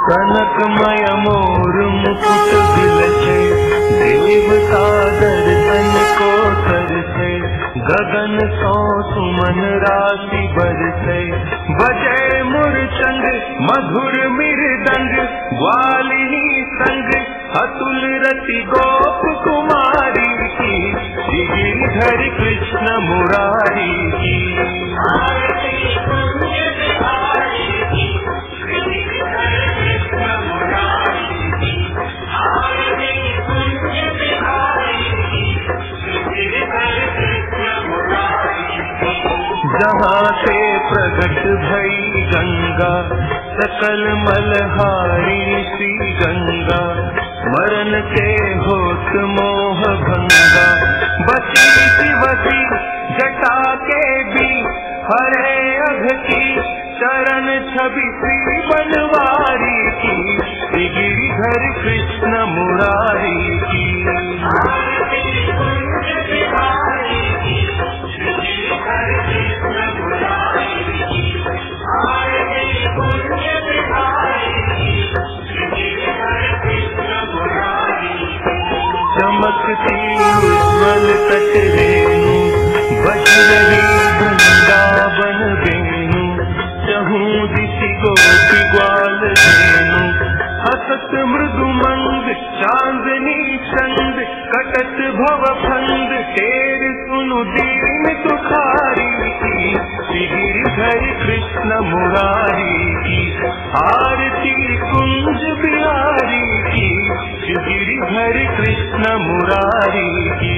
कनकमय मोर मुकुट बिलसे, देवता दर्शन को तरसे, गगन सो सुमन राशि बरसे, बजे मुरचंद मधुर मृदंग, ग्वालिनी संग अतुल रति गोप कुमारी की, गिरिधर कृष्ण मुरारी की। जहाँ से प्रगट भई गंगा, सकल मलहारी सी गंगा, मरण के होत मोह भंगा, बसी शिवसी जटा के भी, हरे अघ की चरण छवि श्री बनवारी की, गिरिधर कृष्ण मुरारी की। चमकती उज्ज्वल तट रेणु, बज रही वृंदावन वेणु, चहूँ दिशि गोपी ग्वाल धेनु, हसत मृदु मंद चांदनी चंद, कटत भव फंद तेर सुनु दीन तुखारी की, गिरिधर कृष्ण मुरारी की। आरती कुंज बिहारी की, गिरिधर कृष्ण मुरारी की।